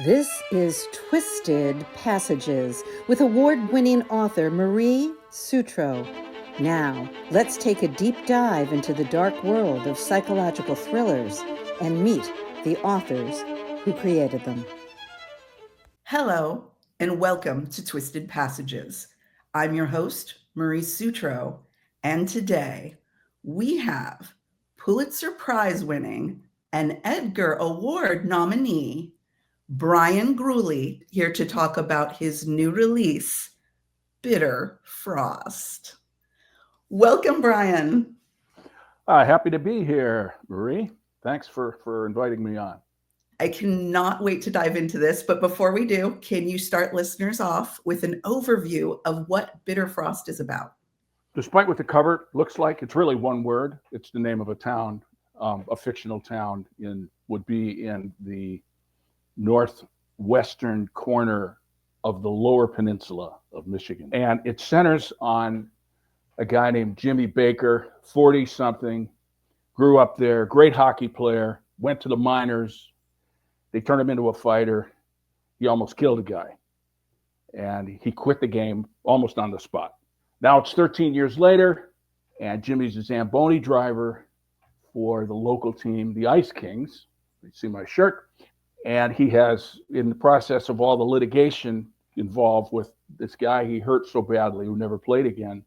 This is Twisted Passages with award-winning author Marie Sutro. Now, let's take a deep dive into the dark world of psychological thrillers and meet the authors who created them. Hello, and welcome to Twisted Passages. I'm your host, Marie Sutro, and today we have Pulitzer Prize winning and Edgar Award nominee Bryan Gruley here to talk about his new release, BITTERFROST. Welcome, Bryan. Happy to be here, Marie. Thanks for inviting me on. I cannot wait to dive into this, but before we do, can you start listeners off with an overview of what BITTERFROST is about? Despite what the cover looks like, it's really one word. It's the name of a town, a fictional town would be in the northwestern corner of the lower peninsula of Michigan. And it centers on a guy named Jimmy Baker, 40-something, grew up there, great hockey player, went to the minors. They turned him into a fighter. He almost killed a guy. And he quit the game almost on the spot. Now it's 13 years later, and Jimmy's a Zamboni driver for the local team, the Ice Kings. You see my shirt. And he has, in the process of all the litigation involved with this guy he hurt so badly who never played again,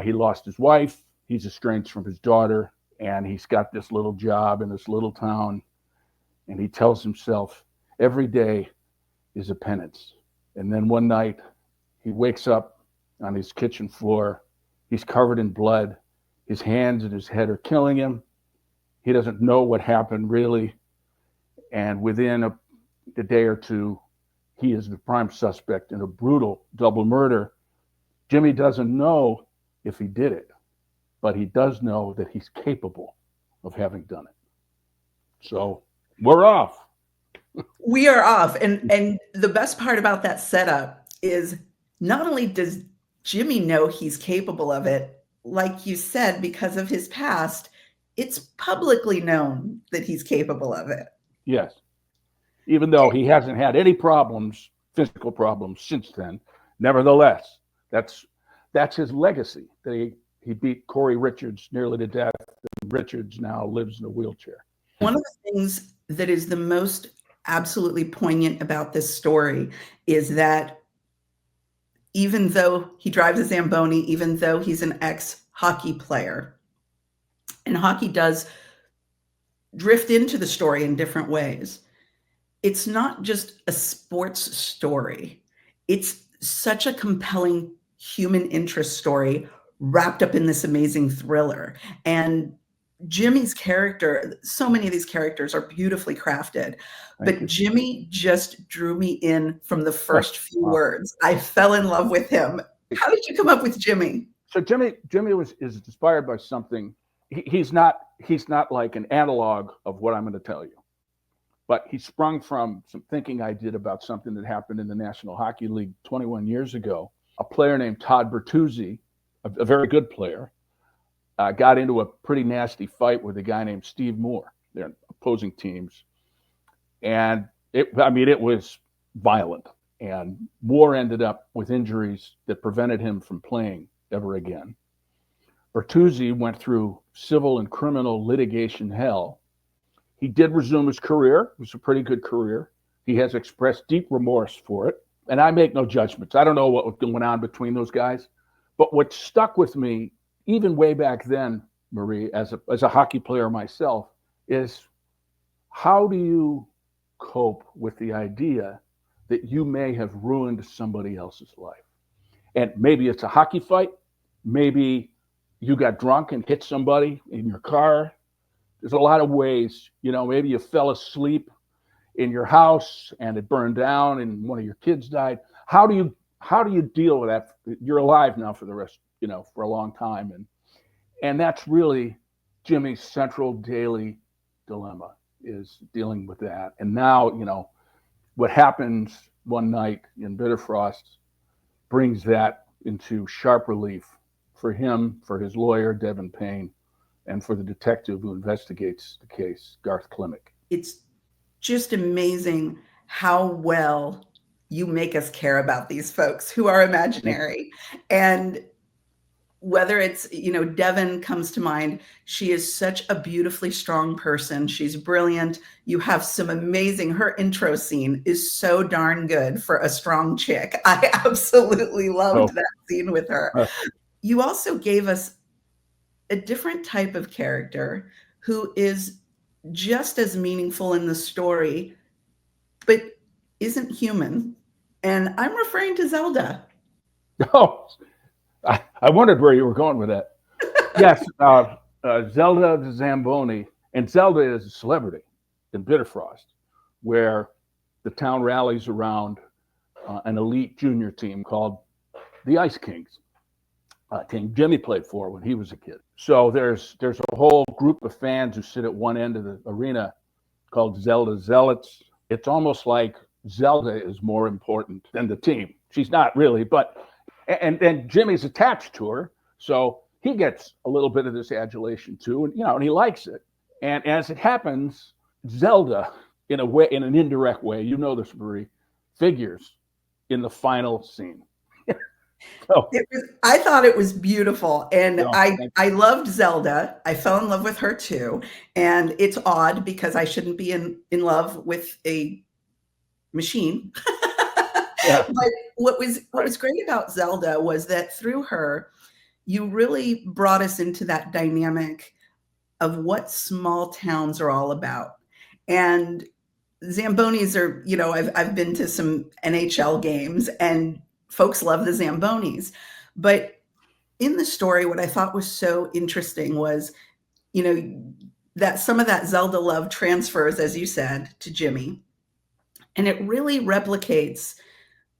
he lost his wife. He's estranged from his daughter, and he's got this little job in this little town. And he tells himself every day is a penance. And then one night he wakes up on his kitchen floor. He's covered in blood. His hands and his head are killing him. He doesn't know what happened really. And within a day or two, he is the prime suspect in a brutal double murder. Jimmy doesn't know if he did it, but he does know that he's capable of having done it. So we're off. We are off. And the best part about that setup is not only does Jimmy know he's capable of it, like you said, because of his past, it's publicly known that he's capable of it. Yes. Even though he hasn't had any problems, physical problems since then, nevertheless, that's his legacy. That he beat Corey Richards nearly to death, and Richards now lives in a wheelchair. One of the things that is the most absolutely poignant about this story is that even though he drives a Zamboni, even though he's an ex-hockey player, and hockey does drift into the story in different ways, it's not just a sports story. It's such a compelling human interest story wrapped up in this amazing thriller. And Jimmy's character, so many of these characters are beautifully crafted, but Jimmy just drew me in from the first few words. I fell in love with him. How did you come up with Jimmy? So Jimmy is inspired by something. He's not like an analog of what I'm going to tell you, but he sprung from some thinking I did about something that happened in the National Hockey League 21 years ago. A player named Todd Bertuzzi, a very good player, got into a pretty nasty fight with a guy named Steve Moore. They're opposing teams. And it was violent. And Moore ended up with injuries that prevented him from playing ever again. Bertuzzi went through civil and criminal litigation hell. He did resume his career. It was a pretty good career. He has expressed deep remorse for it. And I make no judgments. I don't know what was going on between those guys. But what stuck with me, even way back then, Marie, as a hockey player myself, is how do you cope with the idea that you may have ruined somebody else's life? And maybe it's a hockey fight. Maybe you got drunk and hit somebody in your car. There's a lot of ways, maybe you fell asleep in your house and it burned down and one of your kids died. How do you deal with that? You're alive now for the rest, for a long time. And that's really Jimmy's central daily dilemma, is dealing with that. And now, what happens one night in BITTERFROST brings that into sharp relief for him, for his lawyer, Devin Payne, and for the detective who investigates the case, Garth Klimek. It's just amazing how well you make us care about these folks who are imaginary. And whether it's, Devin comes to mind. She is such a beautifully strong person. She's brilliant. You have some amazing, her intro scene is so darn good for a strong chick. I absolutely loved that scene with her. You also gave us a different type of character who is just as meaningful in the story, but isn't human. And I'm referring to Zelda. Oh, I wondered where you were going with that. Yes, Zelda the Zamboni, and Zelda is a celebrity in Bitterfrost, where the town rallies around an elite junior team called the Ice Kings, team Jimmy played for when he was a kid. So there's a whole group of fans who sit at one end of the arena called Zelda Zealots. It's almost like Zelda is more important than the team. She's not really, but and Jimmy's attached to her, so he gets a little bit of this adulation too, and he likes it. And as it happens, Zelda, in an indirect way, this, Marie, figures in the final scene. So, I thought it was beautiful, and I loved Zelda. I fell in love with her too, and it's odd because I shouldn't be in love with a machine. Yeah. But what was great about Zelda was that through her, you really brought us into that dynamic of what small towns are all about. And Zambonis are, I've been to some NHL games and folks love the Zambonis. But in the story, what I thought was so interesting was, that some of that Zelda love transfers, as you said, to Jimmy. And it really replicates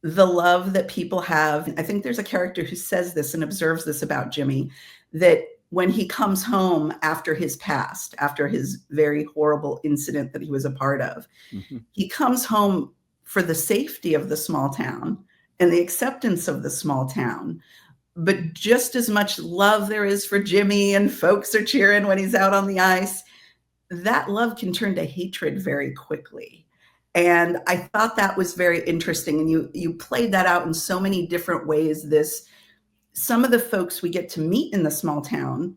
the love that people have. I think there's a character who says this and observes this about Jimmy, that when he comes home after his past, after his very horrible incident that he was a part of, he comes home for the safety of the small town and the acceptance of the small town. But just as much love there is for Jimmy and folks are cheering when he's out on the ice, that love can turn to hatred very quickly. And I thought that was very interesting. And you played that out in so many different ways. Some of the folks we get to meet in the small town,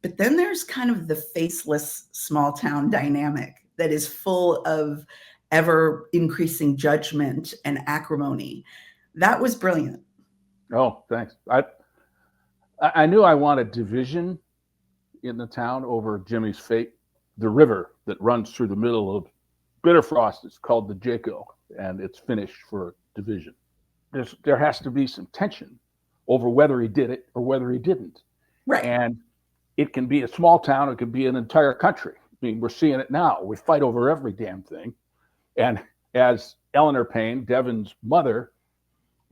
but then there's kind of the faceless small town dynamic that is full of ever increasing judgment and acrimony. That was brilliant. Oh, thanks. I knew I wanted division in the town over Jimmy's fate. The river that runs through the middle of Bitterfrost is called the Jaco, and it's finished for division. There has to be some tension over whether he did it or whether he didn't. Right. And it can be a small town, it can be an entire country. I mean, we're seeing it now. We fight over every damn thing. And as Eleanor Payne, Devin's mother,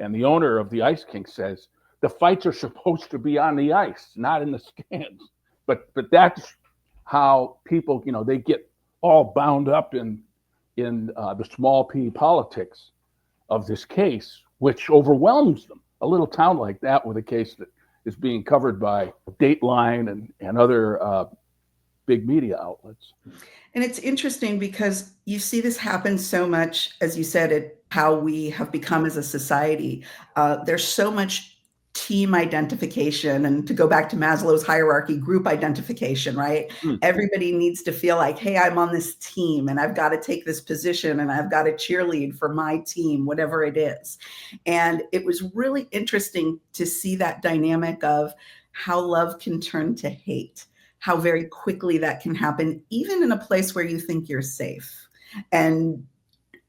and the owner of the Ice King says, the fights are supposed to be on the ice, not in the stands. But that's how people, they get all bound up in the small p politics of this case, which overwhelms them. A little town like that with a case that is being covered by Dateline and other big media outlets. And it's interesting because you see this happen so much, as you said, it how we have become as a society. There's so much team identification, and to go back to Maslow's hierarchy, group identification, right? Everybody needs to feel like, hey, I'm on this team and I've got to take this position and I've got to cheerlead for my team, whatever it is. And it was really interesting to see that dynamic of how love can turn to hate, how very quickly that can happen, even in a place where you think you're safe. And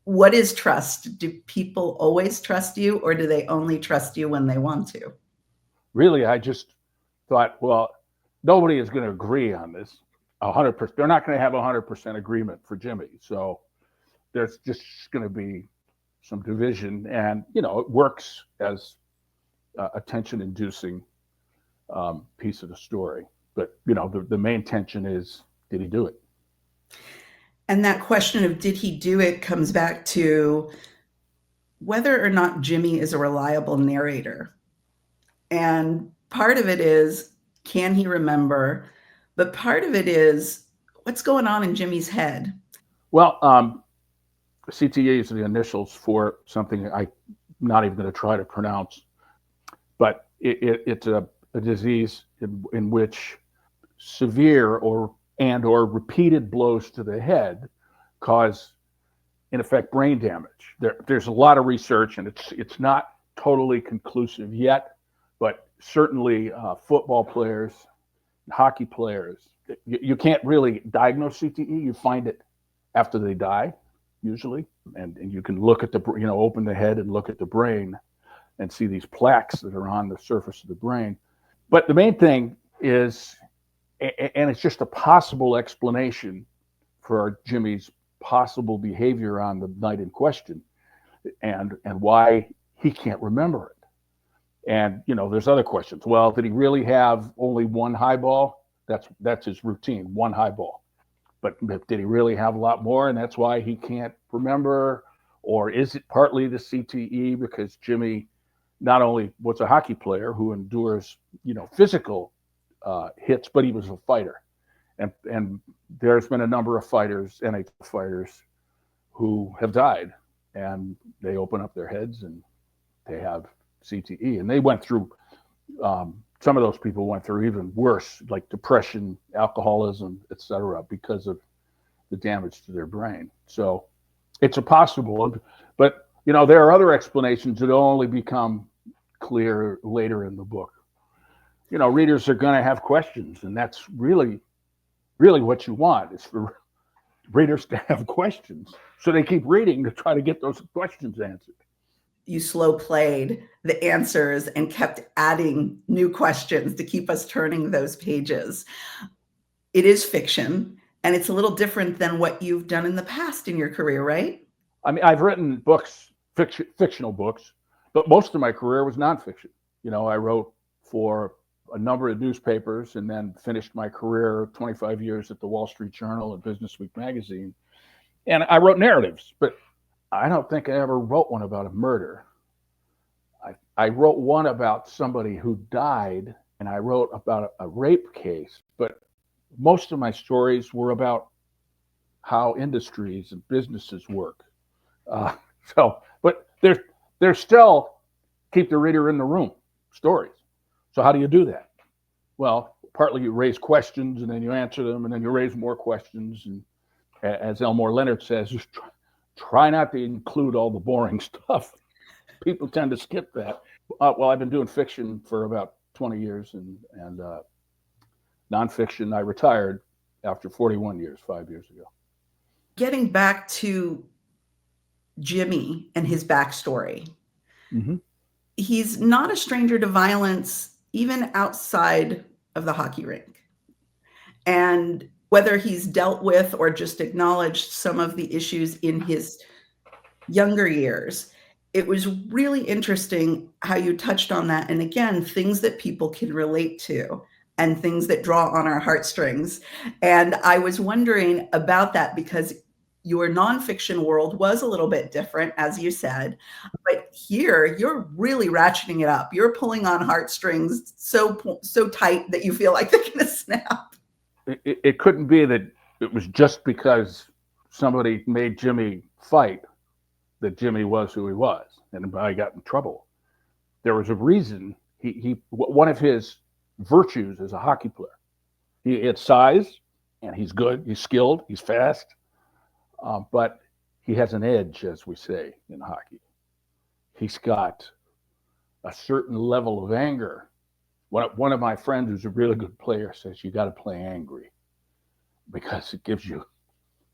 what is trust? Do people always trust you, or do they only trust you when they want to? Really, I just thought, well, nobody is going to agree on this 100%. They're not going to have 100% agreement for Jimmy. So there's just going to be some division, and, it works as a tension-inducing piece of the story. But, the main tension is, did he do it? And that question of did he do it comes back to whether or not Jimmy is a reliable narrator. And part of it is, can he remember? But part of it is, what's going on in Jimmy's head? Well, CTE is the initials for something I'm not even going to try to pronounce, but it's a disease in which severe or repeated blows to the head cause, in effect, brain damage. There's a lot of research, and it's not totally conclusive yet, but certainly football players, hockey players, you can't really diagnose CTE. You find it after they die, usually, and you can look at open the head and look at the brain and see these plaques that are on the surface of the brain. But the main thing is, and it's just a possible explanation for Jimmy's possible behavior on the night in question, and why he can't remember it. And there's other questions. Well, did he really have only one highball? That's his routine, one highball. But did he really have a lot more, and that's why he can't remember? Or is it partly the CTE because Jimmy not only was a hockey player who endures physical hits, but he was a fighter, and there's been a number of fighters, NHL fighters, who have died, and they open up their heads and they have CTE, and they went through. Some of those people went through even worse, like depression, alcoholism, etc., because of the damage to their brain. So it's a possible, but there are other explanations that only become clear later in the book. Readers are going to have questions, and that's really what you want, is for readers to have questions, so they keep reading to try to get those questions answered. You slow played the answers and kept adding new questions to keep us turning those pages. It is fiction, and it's a little different than what you've done in the past in your career, right? I mean, I've written books, fictional books, but most of my career was nonfiction. I wrote for a number of newspapers and then finished my career 25 years at the Wall Street Journal and Business Week magazine. And I wrote narratives, but I don't think I ever wrote one about a murder. I wrote one about somebody who died, and I wrote about a rape case, but most of my stories were about how industries and businesses work. But they're still keep the reader in the room stories. So how do you do that? Well, partly you raise questions and then you answer them, and then you raise more questions. And as Elmore Leonard says, just try not to include all the boring stuff. People tend to skip that. Well, I've been doing fiction for about 20 years and nonfiction. I retired after 41 years, 5 years ago. Getting back to Jimmy and his backstory, he's not a stranger to violence, even outside of the hockey rink. And whether he's dealt with or just acknowledged some of the issues in his younger years, it was really interesting how you touched on that. And again, things that people can relate to and things that draw on our heartstrings. And I was wondering about that because your nonfiction world was a little bit different, as you said, but here you're really ratcheting it up. You're pulling on heartstrings so tight that you feel like they're going to snap. It couldn't be that it was just because somebody made Jimmy fight that Jimmy was who he was, and I got in trouble. There was a reason. One of his virtues as a hockey player, he had size, and he's good, he's skilled, he's fast, but he has an edge, as we say in hockey. He's got a certain level of anger. One of my friends who's a really good player says you got to play angry because it gives you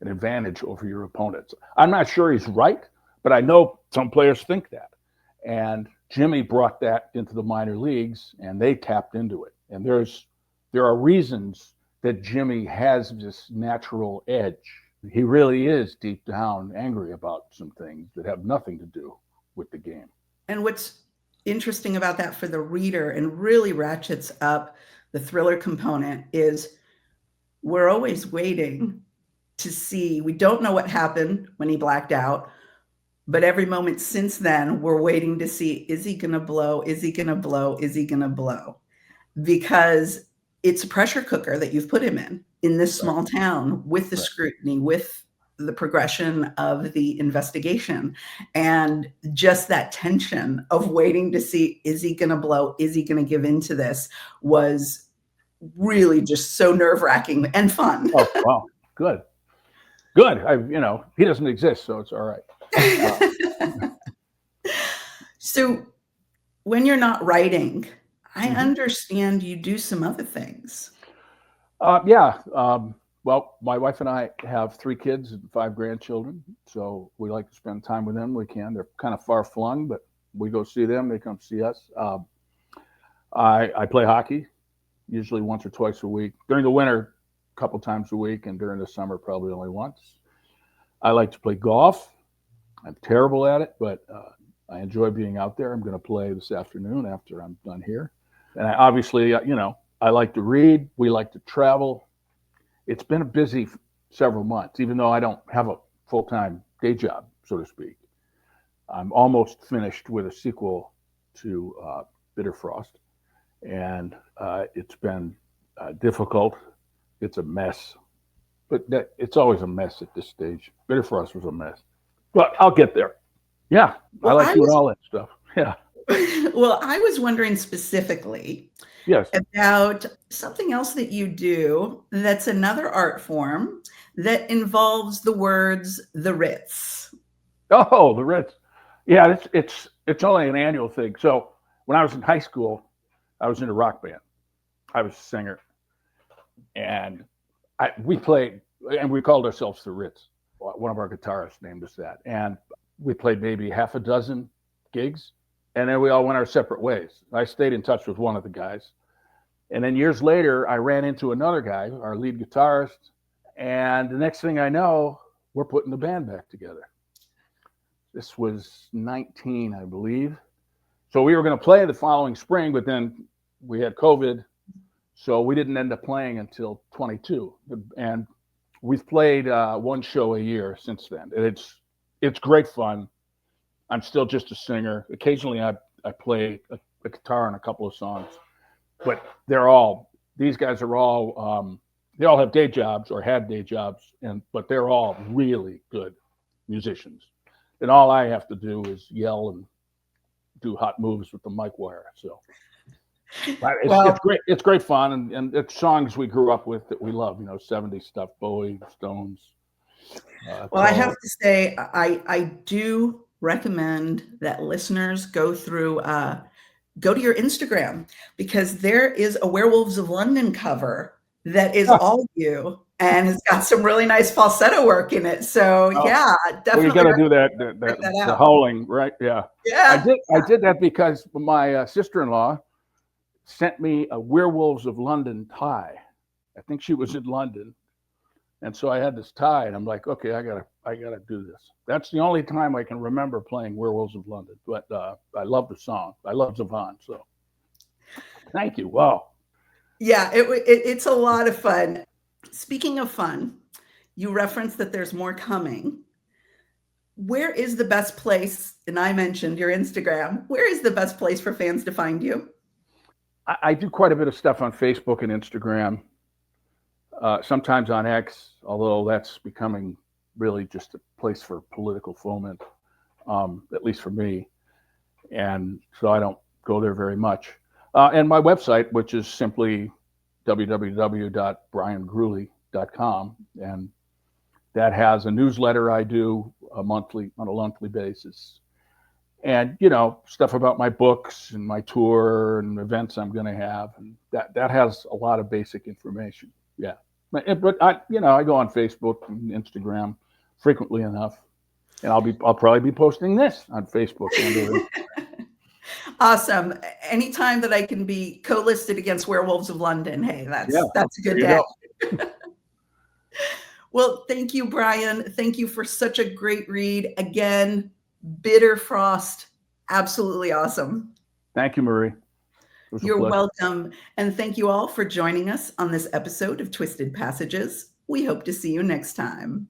an advantage over your opponents. I'm not sure he's right, but I know some players think that. And Jimmy brought that into the minor leagues, and they tapped into it. And there are reasons that Jimmy has this natural edge. He really is deep down angry about some things that have nothing to do with the game. And what's interesting about that for the reader and really ratchets up the thriller component is we're always waiting to see. We don't know what happened when he blacked out, but every moment since then, we're waiting to see, is he going to blow? Is he going to blow? Is he going to blow? Because it's a pressure cooker that you've put him in this small town with the scrutiny, with the progression of the investigation, and just that tension of waiting to see, is he going to blow? Is he going to give into this? Was really just so nerve-wracking and fun. Oh, wow. Good. He doesn't exist, so it's all right. So when you're not writing, I understand you do some other things. Well, my wife and I have 3 kids and 5 grandchildren, so we like to spend time with them when we can. They're kind of far flung, but we go see them. They come see us. I play hockey, usually once or twice a week. During the winter, a couple times a week, and during the summer, probably only once. I like to play golf. I'm terrible at it, but I enjoy being out there. I'm going to play this afternoon after I'm done here. And I obviously, I like to read. We like to travel. It's been a busy several months, even though I don't have a full-time day job, so to speak. I'm almost finished with a sequel to BITTERFROST, and it's been difficult. It's a mess, but it's always a mess at this stage. BITTERFROST was a mess, but I'll get there. Yeah, well, I like doing all that stuff. Yeah. Well, I was wondering specifically about something else that you do that's another art form that involves the words "the Ritz." Oh, the Ritz. Yeah, it's only an annual thing. So when I was in high school, I was in a rock band. I was a singer, and we played, and we called ourselves the Ritz. One of our guitarists named us that, and we played maybe half a dozen gigs, and then we all went our separate ways. I stayed in touch with one of the guys, and then years later, I ran into another guy, our lead guitarist, and the next thing I know, we're putting the band back together. This was 19, I believe. So we were going to play the following spring, but then we had COVID, so we didn't end up playing until 22. And we've played one show a year since then. And it's great fun. I'm still just a singer. Occasionally I play a guitar on a couple of songs, but these guys are all, they all have day jobs or had day jobs, but they're all really good musicians. And all I have to do is yell and do hot moves with the mic wire. So it's great. It's great fun. And it's songs we grew up with that we love, 70s stuff, Bowie, Stones. Well, I have to say, I do recommend that listeners go to your Instagram, because there is a Werewolves of London cover that is all you, and it's got some really nice falsetto work in it. So yeah, definitely. Well, you got to do that the howling, right? Yeah. Yeah. I did that because my sister-in-law sent me a Werewolves of London tie. I think she was in London, and so I had this tie, and I'm like, okay, I gotta do this. That's the only time I can remember playing Werewolves of London. But I love the song. I love Zavon. So thank you. Wow. Yeah, it's a lot of fun. Speaking of fun, you referenced that there's more coming. Where is the best place? And I mentioned your Instagram. Where is the best place for fans to find you? I do quite a bit of stuff on Facebook and Instagram, sometimes on X, although that's becoming really just a place for political foment, at least for me. And so I don't go there very much. And my website, which is simply www.bryangruley.com, and that has a newsletter I do on a monthly basis, and stuff about my books and my tour and events I'm going to have, and that has a lot of basic information. Yeah, but I go on Facebook and Instagram frequently enough, and I'll probably be posting this on Facebook. Awesome. Anytime that I can be co-listed against Werewolves of London, hey, that's a good day. Well, thank you, Bryan. Thank you for such a great read. Again, BITTERFROST, absolutely awesome. Thank you, Marie. You're welcome. And thank you all for joining us on this episode of Twisted Passages. We hope to see you next time.